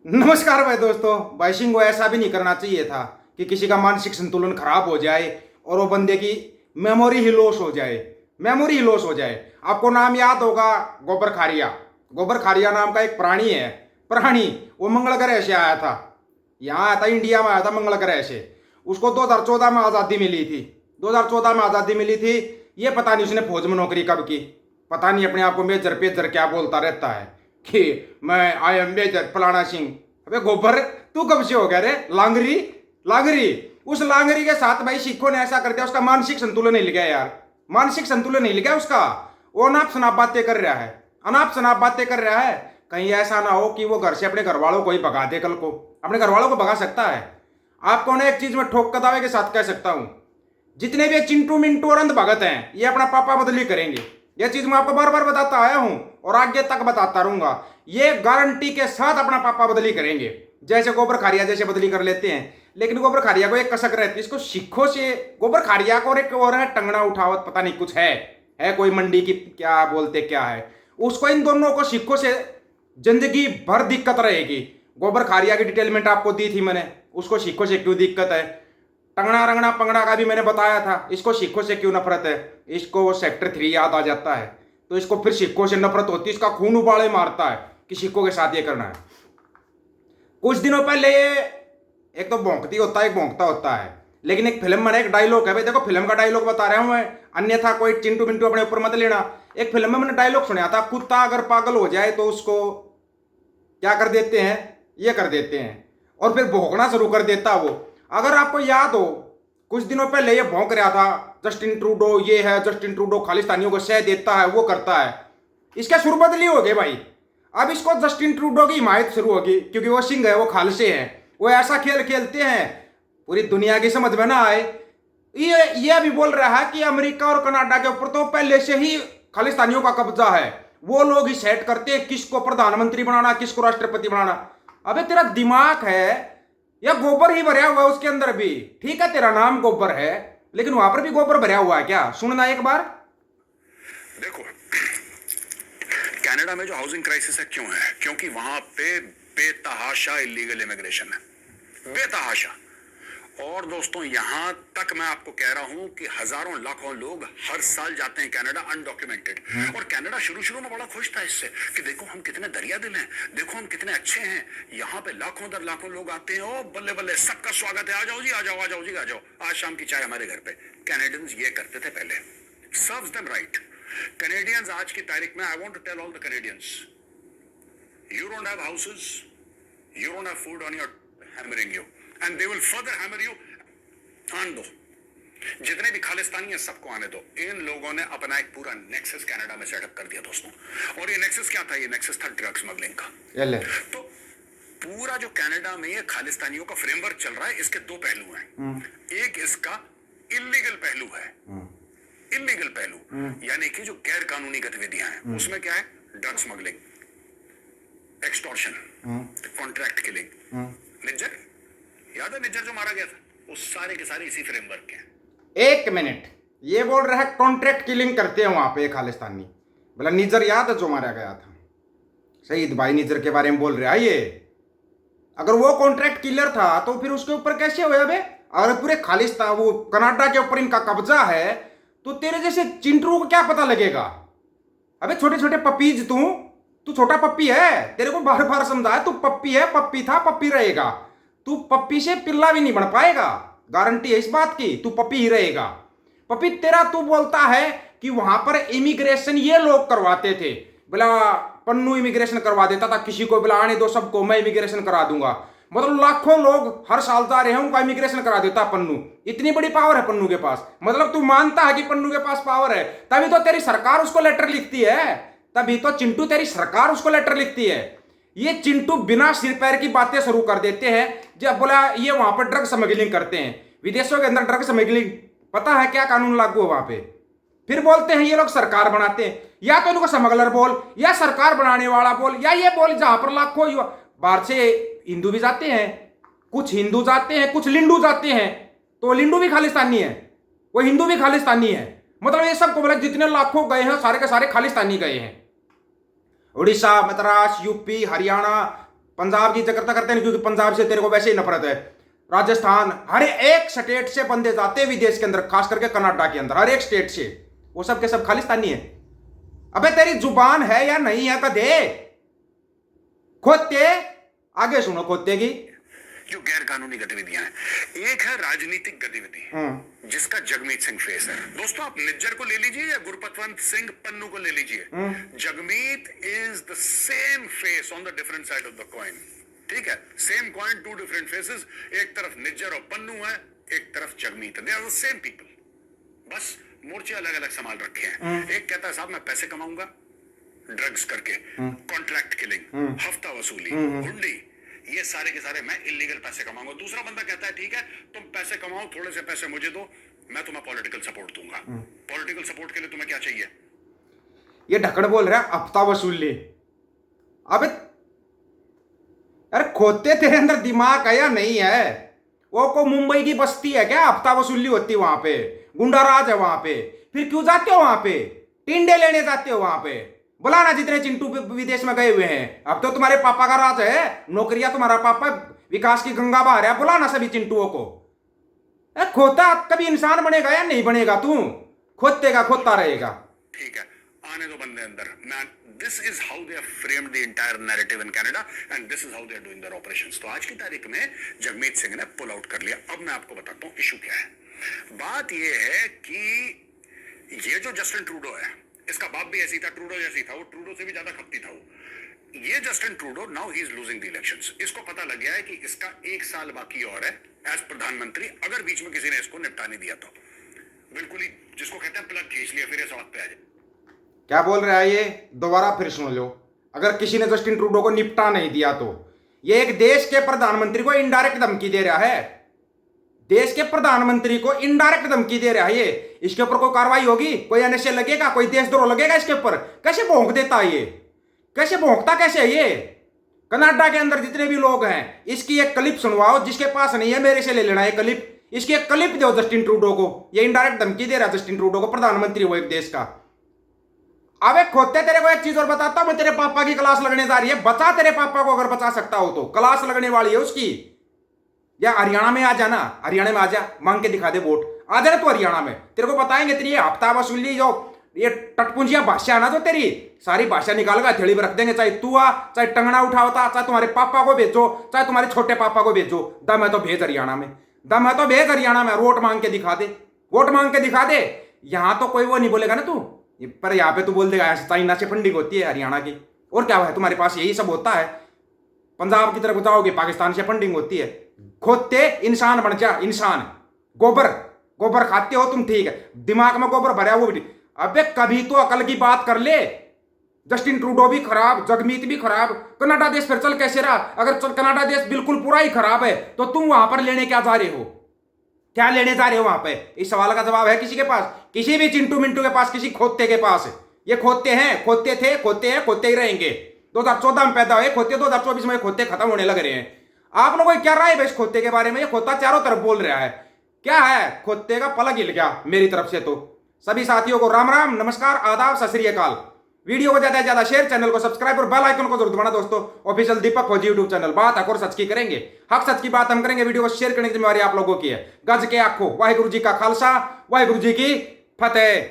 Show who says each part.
Speaker 1: नमस्कार भाई दोस्तों। बाइशिंग को ऐसा भी नहीं करना चाहिए था कि किसी का मानसिक संतुलन खराब हो जाए और वो बंदे की मेमोरी ही लॉस हो जाए। मेमोरी ही लॉस हो जाए। आपको नाम याद होगा, गोबर खारिया। गोबर खारिया नाम का एक प्राणी है। प्राणी वो मंगल ग्रह से आया था, यहाँ आया था, इंडिया में आया था मंगल ग्रह से। उसको 2014 में आज़ादी मिली थी। 2014 में आज़ादी मिली थी। ये पता नहीं उसने फौज में नौकरी कब की। पता नहीं अपने आप को मेजर पेजर क्या बोलता रहता है कि मैं आई एम मेजर फलाना सिंह। अबे गोबर, तू कब से हो गया रे लांगरी? लांगरी उस लांगरी के साथ भाई सिखों ने ऐसा कर दिया, उसका मानसिक संतुलन नहीं गया यार। मानसिक संतुलन नहीं गया उसका। वो अनाप शनाप बातें कर रहा है, अनाप शनाप बातें कर रहा है। कहीं ऐसा ना हो कि वो घर से अपने घर वालों को ही भगा दे। कल को अपने घर वालों को भगा सकता है। आपको ना एक चीज में ठोक कर दावे के साथ कह सकता हूं, जितने भी चिंटू मिंटू और अंध भगत हैं ये अपना पापा बदली करेंगे। यह चीज मैं आपको बार बार बताता आया हूं और आगे तक बताता रहूंगा। ये गारंटी के साथ अपना पापा बदली करेंगे, जैसे गोबर खारिया जैसे बदली कर लेते हैं। लेकिन गोबर खारिया को एक कसक रहती है, इसको सिखों से गोबर खारिया को एक और है टंगना उठावत, पता नहीं कुछ है कोई मंडी की क्या बोलते क्या है उसको। इन दोनों को सिखों से जिंदगी भर दिक्कत रहेगी। गोबर खारिया की डिटेलमेंट आपको दी थी मैंने, उसको सिखों से क्यों दिक्कत है। टंगना रंगना पंगड़ा का भी मैंने बताया था, इसको सिखों से क्यों नफरत है। इसको सेक्टर 3 याद आ जाता है तो इसको फिर सिखों से नफरत होती है। इसका खून उबाले मारता है कि सिखों के साथ ये करना है। कुछ दिनों पहले ये एक तो भौंकती होता है, एक भौंकता होता है। लेकिन एक फिल्म में एक डायलॉग है, भाई देखो फिल्म का डायलॉग बता रहा हूं मैं, अन्यथा कोई चिंटू मिंटू अपने ऊपर मत लेना। एक फिल्म में मैंने डायलॉग सुना था, कुत्ता अगर पागल हो जाए तो उसको क्या कर देते हैं, ये कर देते हैं और फिर भौंकना शुरू कर देता वो। अगर आपको याद हो कुछ दिनों पहले ये भौंक रहा था, जस्टिन ट्रूडो ये है, जस्टिन ट्रूडो खालिस्तानियों को सह देता है, वो करता है। इसके सुर बदली हो गए भाई। अब इसको जस्टिन ट्रूडो की हिमायत शुरू होगी क्योंकि वो सिंह है, वो खालसे हैं, वो ऐसा खेल खेलते हैं पूरी दुनिया की समझ में ना आए। ये भी बोल रहा है कि अमेरिका और कनाडा के ऊपर तो पहले से ही खालिस्तानियों का कब्जा है, वो लोग ही सेट करते हैं किसको प्रधानमंत्री बनाना, किसको राष्ट्रपति बनाना। अबे तेरा दिमाग है या गोबर ही भरा हुआ है उसके अंदर भी। ठीक है तेरा नाम गोबर है लेकिन वहां पर भी गोबर भरा हुआ है क्या? सुनना एक बार।
Speaker 2: देखो, कनाडा में जो हाउसिंग क्राइसिस है क्यों है? क्योंकि वहां पे बेतहाशा इलीगल इमिग्रेशन है, बेतहाशा। और दोस्तों यहां तक मैं आपको कह रहा हूं कि हजारों लाखों लोग हर साल जाते हैं कनाडा अनडॉक्यूमेंटेड। और कनाडा शुरू में बड़ा खुश था इससे कि देखो हम कितने दरिया दिल हैं, देखो हम कितने अच्छे हैं। यहाँ पे लाखों दर लाखों लोग आते हैं, ओ बल्ले बल्ले सबका स्वागत है, आ जाओ जी, आ जाओ, आ जाओ जी, आ जाओ, आज शाम की चाय हमारे घर पे। कैनेडियंस ये करते थे पहले, सर्व्स देम राइट। Canadians आज की तारीख में, I want to tell all the Canadians, you don't have houses, you don't have food on your hammering you, and they will further hammer you. आन दो, जितने भी खालिस्तानी हैं सबको आने दो। इन लोगों ने अपना एक पूरा नेक्सस कनाडा में सेटअप कर दिया दोस्तों। और ये नेक्सस क्या था? ये नेक्सस था ड्रग स्मगलिंग का। तो पूरा जो कनाडा में ये खालिस्तानियों का फ्रेमवर्क चल रहा है, इसके दो पहलू हैं। एक इसका इलीगल पहलू है, इलीगल पहलू यानी कि जो गैर कानूनी गतिविधियां हैं, उसमें क्या है? Drug smuggling, extortion, contract killing. Nijjar याद है, निज्जर जो मारा गया था, वो सारे के सारे इसी फ्रेमवर्क के हैं।
Speaker 1: एक मिनट, ये बोल रहा है कॉन्ट्रैक्ट किलिंग करते हैं वहां पे खालिस्तानी। बोला निज्जर याद है जो मारा गया था, शहीद भाई निज्जर के बारे में बोल रहा है ये। अगर वो कॉन्ट्रैक्ट किलर था तो फिर उसके ऊपर कैसे हुआ बे? अगर पूरे खालिस्तान वो कनाडा के ऊपर इनका कब्जा है तो तेरे जैसे चिंटू को क्या पता लगेगा? अबे छोटे छोटे पपीज, तू छोटा पप्पी है, तेरे को बार बार समझाया तू पप्पी है, पप्पी था, पप्पी रहेगा। तू पप्पी से पिल्ला भी नहीं बन पाएगा, गारंटी है इस बात की, तू पप्पी ही रहेगा। पप्पी तेरा तू बोलता है कि वहां पर इमिग्रेशन ये लोग करवाते थे, बोला पन्नू इमिग्रेशन करवा देता था किसी को, बोला आने दो सबको, मैं इमिग्रेशन करा दूंगा। मतलब लाखों लोग हर साल जा रहे हैं, उनका इमिग्रेशन करा देता पन्नू। इतनी बड़ी पावर है पन्नू के पास। मतलब तू मानता है कि पन्नू के पास पावर है, तभी तो तेरी सरकार उसको लेटर लिखती है, तभी तो चिंटू तेरी सरकार उसको लेटर लिखती है। ये चिंटू बिना सिर पैर की बातें शुरू कर देते हैं। जब बोला ये वहां पर ड्रग स्मगलिंग करते हैं, विदेशों के अंदर ड्रग स्मगलिंग, पता है क्या कानून लागू है वहां पे? फिर बोलते हैं ये लोग सरकार बनाते हैं। या तो इनको स्मगलर बोल, या सरकार बनाने वाला बोल, या ये बोल जहां पर लाखों बाहर से हिंदू भी जाते हैं, कुछ हिंदू जाते हैं, कुछ लिंडू जाते हैं। तो लिंडू भी खालिस्तानी है, वो हिंदू भी खालिस्तानी है। मतलब ये सब को बोला जितने लाखों गए हैं सारे के सारे खालिस्तानी गए हैं। उड़ीसा, मद्रास, यूपी, हरियाणा, पंजाब की इज्जत करते नहीं, क्योंकि पंजाब से तेरे को वैसे ही नफरत है। राजस्थान, हर एक स्टेट से बंदे जाते हैं विदेश के अंदर, खास करके कनाडा के अंदर, हर एक स्टेट से, वो सब के सब खालिस्तानी है। अबे तेरी जुबान है या नहीं है तो दे। खोते, आगे सुनो खोते की।
Speaker 2: जो गैर कानूनी गतिविधियां हैं, एक है राजनीतिक गतिविधि जिसका जगमीत सिंह फेस है। दोस्तों आप निज्जर को ले लीजिए या गुरपतवंत सिंह पन्नू को ले लीजिए, Jagmeet is the same face on the different side of the coin. ठीक है, same coin, two different faces. एक तरफ निज्जर और पन्नू है, एक तरफ जगमीत है। They are the same people, बस मोर्चे अलग अलग संभाल रखे हैं। एक कहता है साहब मैं पैसे कमाऊंगा ड्रग्स करके, कॉन्ट्रैक्ट किलिंग, हफ्ता वसूली, हुंडी, ये सारे के सारे मैं इलीगल पैसे कमाऊंगा। दूसरा बंदा कहता है ठीक है तुम पैसे कमाओ, थोड़े से पैसे मुझे दो, मैं तुम्हें पॉलिटिकल सपोर्ट दूंगा। पॉलिटिकल सपोर्ट के लिए तुम्हें क्या चाहिए?
Speaker 1: ये ढक्कन बोल रहा है हफ्ता वसूली। अबे अरे खोते, तेरे अंदर दिमाग है या नहीं है? वो को मुंबई की बस्ती है क्या हफ्ता वसूली होती वहां पे? गुंडा राज है वहां पे, फिर क्यों जाते हो वहां पे? टिंडे लेने जाते हो वहां पे? बुलाना जितने चिंटू विदेश में गए हुए हैं। अब तो तुम्हारे पापा का राज है, नौकरियां तुम्हारा पापा विकास की गंगा बहा रहा है। बुलाना सभी चिंटुओं को। खोता कभी इंसान बनेगा या नहीं बनेगा? तू खोते का खोता रहेगा।
Speaker 2: ठीक है, आने दो बंदे अंदर। Man, this is how they have framed the entire narrative in Canada and this is how they are doing their operations. तो आज की तारीख में जगमीत सिंह ने पुल आउट कर लिया। अब मैं आपको बताता हूं इशू क्या है। बात यह है कि ये जो जस्टिन ट्रूडो है, इसका बाप भी ऐसी था, ट्रूडो जैसी था, वो ट्रूडो से भी ज्यादा खपती था वो। ये Justin Trudeau now he is losing the elections. इसको पता लग गया है कि इसका 1 साल बाकी और है एज प्रधानमंत्री, अगर बीच में किसी ने इसको निपटा नहीं दिया तो। बिल्कुल ही जिसको कहते हैं प्लग खींच लिया, फिर ये सवाल पे आ जाए।
Speaker 1: क्या बोल रहा है ये? दोबारा फिर सुन लो। अगर किसी ने जस्टिन ट्रूडो को निपटा नहीं दिया तो ये एक देश के प्रधानमंत्री को इनडायरेक्ट धमकी दे रहा है। देश के प्रधानमंत्री को इनडायरेक्ट धमकी दे रहा है ये। इसके ऊपर कोई कार्रवाई होगी? कोई एनएसए लगेगा? कोई देशद्रोह लगेगा इसके ऊपर? कैसे भौंक देता है ये? कैसे भौंकता कैसे है ये? कनाडा के अंदर जितने भी लोग हैं, इसकी एक क्लिप सुनवाओ। जिसके पास नहीं है मेरे से ले लेना है क्लिप। इसकी एक क्लिप दो जस्टिन ट्रूडो को। ये इनडायरेक्ट धमकी दे रहा है जस्टिन ट्रूडो को, प्रधानमंत्री वो एक देश का। अबे खोते, तेरे को एक चीज और बताता हूं मैं। तेरे पापा की क्लास लगने जा रही है, बचा तेरे पापा को अगर बचा सकता हो तो। क्लास लगने वाली है उसकी। या हरियाणा में आ जाना, हरियाणा में आ जा, मांग के दिखा दे वोट। आ जा तो हरियाणा में, तेरे को बताएंगे तेरी हफ्ता वसूली जो ये टटपुंजिया भाषा है ना, जो तेरी सारी भाषा निकाल कर थैली में रख देंगे। चाहे तू आ, चाहे टंगना उठावता, चाहे तुम्हारे पापा को भेजो, चाहे तुम्हारे छोटे पापा को भेजो। दम है तो भेज हरियाणा में, दम है तो भेज हरियाणा में। वोट मांग के दिखा दे, वोट मांग के दिखा दे। यहां तो कोई वो नहीं बोलेगा ना तू, पर यहाँ पे तू बोल देगा चाइना से फंडिंग होती है हरियाणा की। और क्या है तुम्हारे पास? यही सब होता है। पंजाब की तरफ जाओगे, पाकिस्तान से फंडिंग होती है। खोते, इंसान बन जा, इंसान। गोबर गोबर खाते हो तुम, ठीक है, दिमाग में गोबर भरा वो भी। अबे कभी तो अकल की बात कर ले। जस्टिन ट्रूडो भी खराब, जगमीत भी खराब, कनाडा देश फिर चल कैसे रहा? अगर चल कनाडा देश बिल्कुल पूरा ही खराब है तो तुम वहां पर लेने क्या जा रहे हो? क्या लेने जा रहे हो वहां पे? इस सवाल का जवाब है किसी के पास? किसी भी चिंटू मिंटू के पास, किसी खोते के पास? ये खोते हैं, खोते थे, खोते हैं, खोते ही रहेंगे। 2014 में पैदा हुए खोते, 2024 में खोते खत्म होने लग रहे हैं। आप लोगों को क्या राय है इस खोते के बारे में? ये खोता चारों तरफ बोल रहा है। क्या है? खोते का पलक हिल गया मेरी तरफ से। तो सभी साथियों को राम राम, नमस्कार, आदाब, सत श्री अकाल। वीडियो को ज्यादा से ज्यादा शेयर, चैनल को सब्सक्राइब और बेल आइकन को जरूर दबाना दोस्तों। ऑफिशियल दीपक फौजी यूट्यूब चैनल। बात हक और सच की करेंगे, हक सच की बात हम करेंगे। वीडियो को शेयर करने की जिम्मेवारी आप लोगों की है। गज के आखो, वाहिगुरु जी का खालसा, वाहिगुरु जी की फतेह।